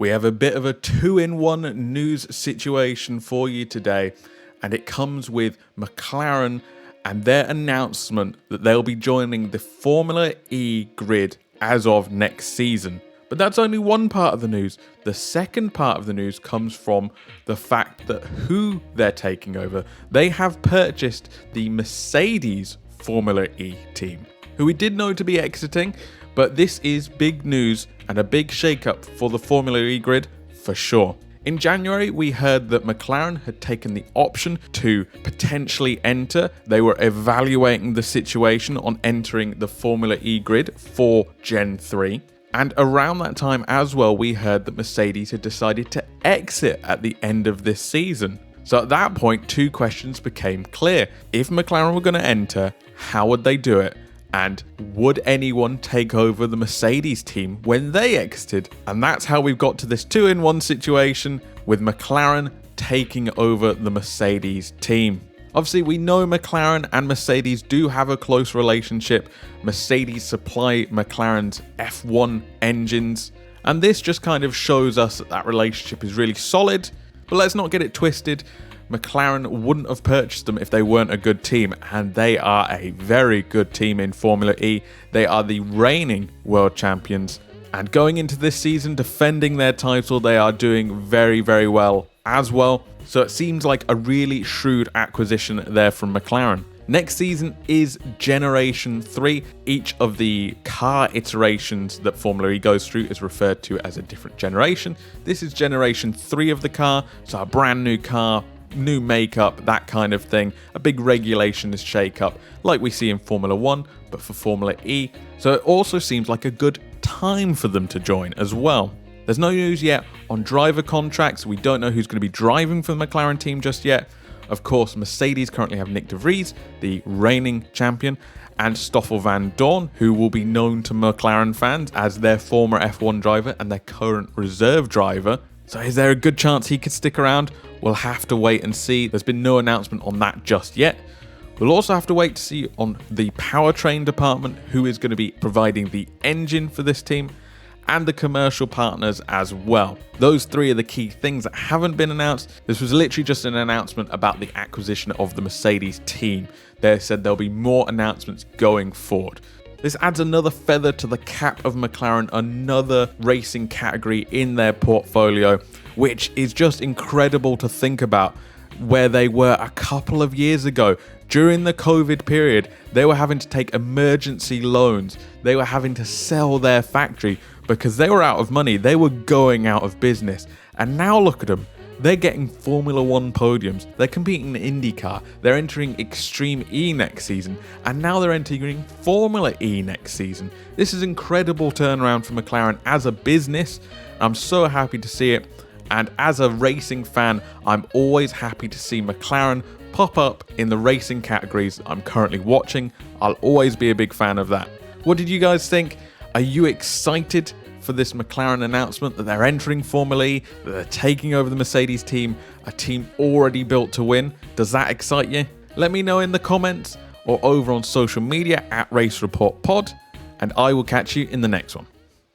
We have a bit of a two-in-one news situation for you today, and it comes with McLaren and their announcement that they'll be joining the Formula E grid as of next season. But that's only one part of the news. The second part of the news comes from the fact that who they're taking over. They have purchased the Mercedes Formula E team, who we did know to be exiting, but this is big news and a big shakeup for the Formula E grid for sure. In January, we heard that McLaren had taken the option to potentially enter. They were evaluating the situation on entering the Formula E grid for Gen 3. And around that time as well, we heard that Mercedes had decided to exit at the end of this season. So at that point, two questions became clear. If McLaren were going to enter, how would they do it? And would anyone take over the Mercedes team when they exited? And that's how we've got to this two-in-one situation with McLaren taking over the Mercedes team. Obviously, we know McLaren and Mercedes do have a close relationship. Mercedes supply McLaren's F1 engines, and this just kind of shows us that that relationship is really solid. But let's not get it twisted. McLaren wouldn't have purchased them if they weren't a good team, and they are a very good team in Formula E. They are the reigning world champions, and going into this season defending their title, they are doing very, very well as well. So it seems like a really shrewd acquisition there from McLaren. Next season is Generation 3. Each of the car iterations that Formula E goes through is referred to as a different generation. This is Generation 3 of the car, so a brand new car, new makeup, that kind of thing. A big regulations shake-up like we see in Formula 1, but for Formula E. So it also seems like a good time for them to join as well. There's no news yet on driver contracts. We don't know who's going to be driving for the McLaren team just yet. Of course, Mercedes currently have Nick de Vries, the reigning champion, and Stoffel van Dorn, who will be known to McLaren fans as their former F1 driver and their current reserve driver. So is there a good chance he could stick around? We'll have to wait and see. There's been no announcement on that just yet. We'll also have to wait to see on the powertrain department who is going to be providing the engine for this team and the commercial partners as well. Those three are the key things that haven't been announced. This was literally just an announcement about the acquisition of the Mercedes team. They said there'll be more announcements going forward. This adds another feather to the cap of McLaren, another racing category in their portfolio, which is just incredible to think about. Where they were a couple of years ago, during the COVID period, they were having to take emergency loans. They were having to sell their factory because they were out of money. They were going out of business. And now look at them. They're getting Formula 1 podiums. They're competing in IndyCar. They're entering Extreme E next season. And now they're entering Formula E next season. This is incredible turnaround for McLaren as a business. I'm so happy to see it. And as a racing fan, I'm always happy to see McLaren pop up in the racing categories I'm currently watching. I'll always be a big fan of that. What did you guys think? Are you excited for this McLaren announcement that they're entering Formula E, that they're taking over the Mercedes team, a team already built to win? Does that excite you? Let me know in the comments or over on social media at Race Report Pod, and I will catch you in the next one.